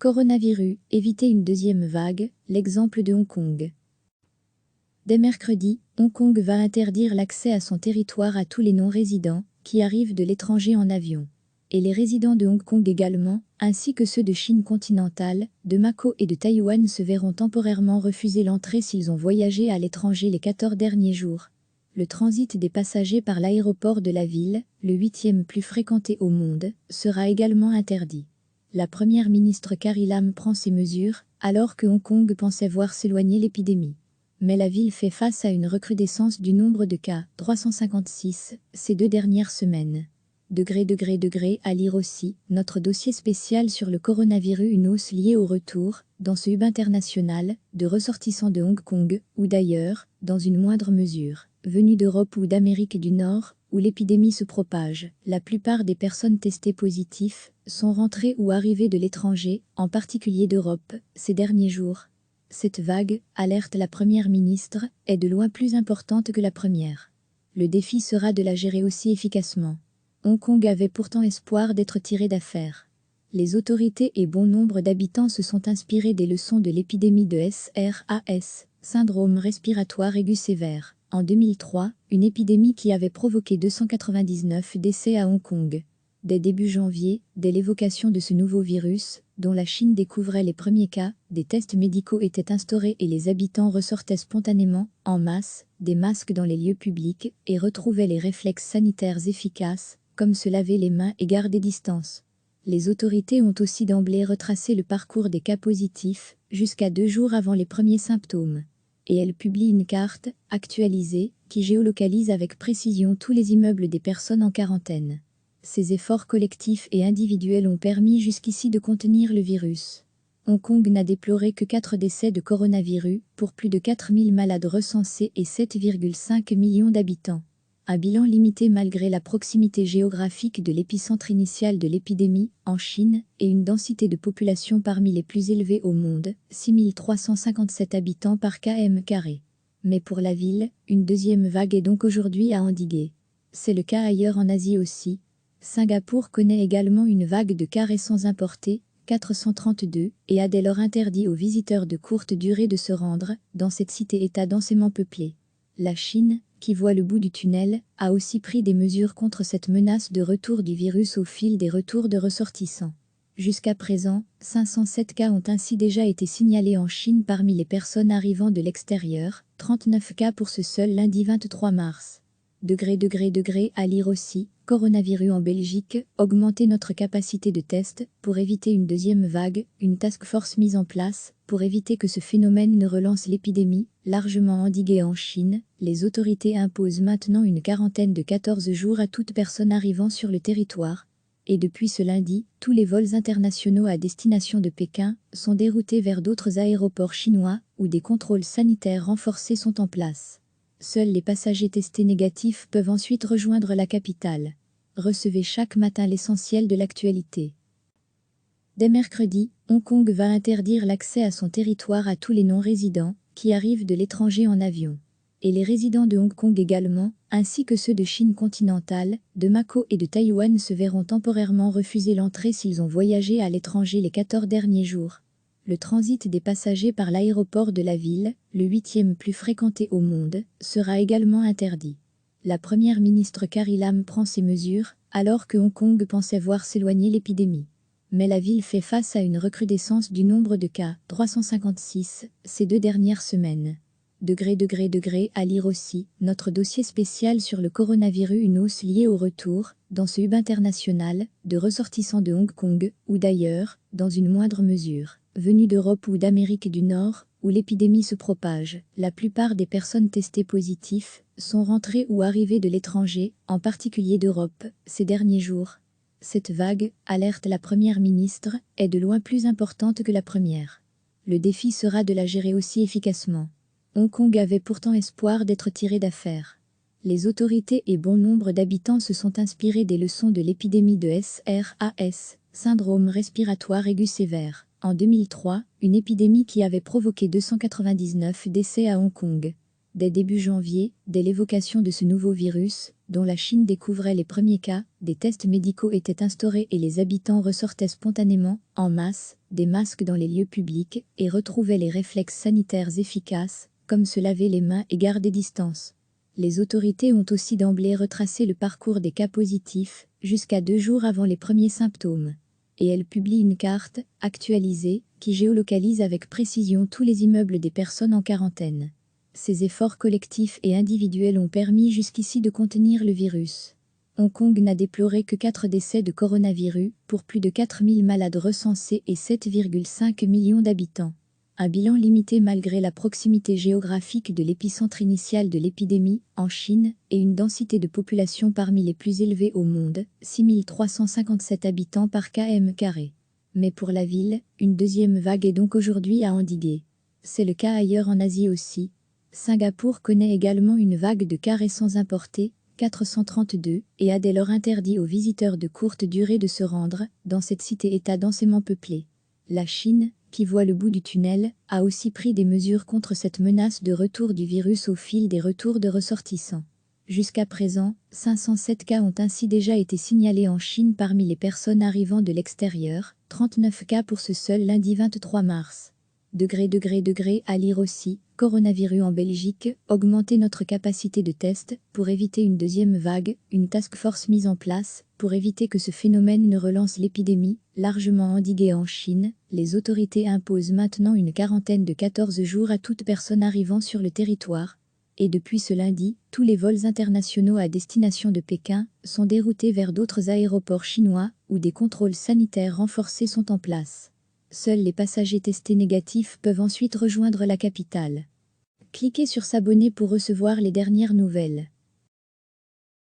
Coronavirus, éviter une deuxième vague, l'exemple de Hong Kong. Dès mercredi, Hong Kong va interdire l'accès à son territoire à tous les non-résidents qui arrivent de l'étranger en avion. Et les résidents de Hong Kong également, ainsi que ceux de Chine continentale, de Macao et de Taïwan se verront temporairement refuser l'entrée s'ils ont voyagé à l'étranger les 14 derniers jours. Le transit des passagers par l'aéroport de la ville, le 8e plus fréquenté au monde, sera également interdit. La première ministre Carrie Lam prend ces mesures, alors que Hong Kong pensait voir s'éloigner l'épidémie. Mais la ville fait face à une recrudescence du nombre de cas, 356, ces 2 dernières semaines. Degré à lire aussi, notre dossier spécial sur le coronavirus, une hausse liée au retour, dans ce hub international, de ressortissants de Hong Kong, ou d'ailleurs, dans une moindre mesure, venus d'Europe ou d'Amérique du Nord, où l'épidémie se propage. La plupart des personnes testées positives sont rentrées ou arrivées de l'étranger, en particulier d'Europe, ces derniers jours. Cette vague, alerte la première ministre, est de loin plus importante que la première. Le défi sera de la gérer aussi efficacement. Hong Kong avait pourtant espoir d'être tiré d'affaire. Les autorités et bon nombre d'habitants se sont inspirés des leçons de l'épidémie de SRAS, syndrome respiratoire aigu sévère, en 2003, une épidémie qui avait provoqué 299 décès à Hong Kong. Dès début janvier, dès l'évocation de ce nouveau virus, dont la Chine découvrait les premiers cas, des tests médicaux étaient instaurés et les habitants ressortaient spontanément, en masse, des masques dans les lieux publics et retrouvaient les réflexes sanitaires efficaces, comme se laver les mains et garder distance. Les autorités ont aussi d'emblée retracé le parcours des cas positifs, jusqu'à 2 jours avant les premiers symptômes. Et elles publient une carte, actualisée, qui géolocalise avec précision tous les immeubles des personnes en quarantaine. Ces efforts collectifs et individuels ont permis jusqu'ici de contenir le virus. Hong Kong n'a déploré que 4 décès de coronavirus, pour plus de 4000 malades recensés et 7,5 millions d'habitants. Un bilan limité malgré la proximité géographique de l'épicentre initial de l'épidémie, en Chine, et une densité de population parmi les plus élevées au monde, 6357 habitants par km². Mais pour la ville, une deuxième vague est donc aujourd'hui à endiguer. C'est le cas ailleurs en Asie aussi. Singapour connaît également une vague de cas récents importés, 432, et a dès lors interdit aux visiteurs de courte durée de se rendre dans cette cité-État densément peuplée. La Chine, qui voit le bout du tunnel, a aussi pris des mesures contre cette menace de retour du virus au fil des retours de ressortissants. Jusqu'à présent, 507 cas ont ainsi déjà été signalés en Chine parmi les personnes arrivant de l'extérieur, 39 cas pour ce seul lundi 23 mars. Degré à lire aussi, coronavirus en Belgique, augmenter notre capacité de test pour éviter une deuxième vague, une task force mise en place pour éviter que ce phénomène ne relance l'épidémie, largement endiguée en Chine. Les autorités imposent maintenant une quarantaine de 14 jours à toute personne arrivant sur le territoire. Et depuis ce lundi, tous les vols internationaux à destination de Pékin sont déroutés vers d'autres aéroports chinois où des contrôles sanitaires renforcés sont en place. Seuls les passagers testés négatifs peuvent ensuite rejoindre la capitale. Recevez chaque matin l'essentiel de l'actualité. Dès mercredi, Hong Kong va interdire l'accès à son territoire à tous les non-résidents qui arrivent de l'étranger en avion. Et les résidents de Hong Kong également, ainsi que ceux de Chine continentale, de Macao et de Taïwan se verront temporairement refuser l'entrée s'ils ont voyagé à l'étranger les 14 derniers jours. Le transit des passagers par l'aéroport de la ville, le 8e plus fréquenté au monde, sera également interdit. La première ministre Carrie Lam prend ces mesures, alors que Hong Kong pensait voir s'éloigner l'épidémie. Mais la ville fait face à une recrudescence du nombre de cas, 356, ces 2 dernières semaines. Degré à lire aussi, notre dossier spécial sur le coronavirus, une hausse liée au retour, dans ce hub international, de ressortissants de Hong Kong, ou d'ailleurs, dans une moindre mesure, venus d'Europe ou d'Amérique du Nord, où l'épidémie se propage. La plupart des personnes testées positives sont rentrées ou arrivées de l'étranger, en particulier d'Europe, ces derniers jours. Cette vague, alerte la première ministre, est de loin plus importante que la première. Le défi sera de la gérer aussi efficacement. Hong Kong avait pourtant espoir d'être tiré d'affaire. Les autorités et bon nombre d'habitants se sont inspirés des leçons de l'épidémie de SRAS, syndrome respiratoire aigu sévère, en 2003, une épidémie qui avait provoqué 299 décès à Hong Kong. Dès début janvier, dès l'évocation de ce nouveau virus, dont la Chine découvrait les premiers cas, des tests médicaux étaient instaurés et les habitants ressortaient spontanément, en masse, des masques dans les lieux publics et retrouvaient les réflexes sanitaires efficaces, comme se laver les mains et garder distance. Les autorités ont aussi d'emblée retracé le parcours des cas positifs, jusqu'à 2 jours avant les premiers symptômes. Et elles publient une carte, actualisée, qui géolocalise avec précision tous les immeubles des personnes en quarantaine. Ces efforts collectifs et individuels ont permis jusqu'ici de contenir le virus. Hong Kong n'a déploré que 4 décès de coronavirus, pour plus de 4000 malades recensés et 7,5 millions d'habitants. Un bilan limité malgré la proximité géographique de l'épicentre initial de l'épidémie, en Chine, et une densité de population parmi les plus élevées au monde, 6357 habitants par km². Mais pour la ville, une deuxième vague est donc aujourd'hui à endiguer. C'est le cas ailleurs en Asie aussi. Singapour connaît également une vague de cas récents importés, 432, et a dès lors interdit aux visiteurs de courte durée de se rendre dans cette cité-État densément peuplée. La Chine, qui voit le bout du tunnel, a aussi pris des mesures contre cette menace de retour du virus au fil des retours de ressortissants. Jusqu'à présent, 507 cas ont ainsi déjà été signalés en Chine parmi les personnes arrivant de l'extérieur, 39 cas pour ce seul lundi 23 mars. À lire aussi, coronavirus en Belgique, augmenter notre capacité de test, pour éviter une deuxième vague, une task force mise en place, pour éviter que ce phénomène ne relance l'épidémie, largement endiguée en Chine, les autorités imposent maintenant une quarantaine de 14 jours à toute personne arrivant sur le territoire. Et depuis ce lundi, tous les vols internationaux à destination de Pékin sont déroutés vers d'autres aéroports chinois, où des contrôles sanitaires renforcés sont en place. Seuls les passagers testés négatifs peuvent ensuite rejoindre la capitale. Cliquez sur s'abonner pour recevoir les dernières nouvelles.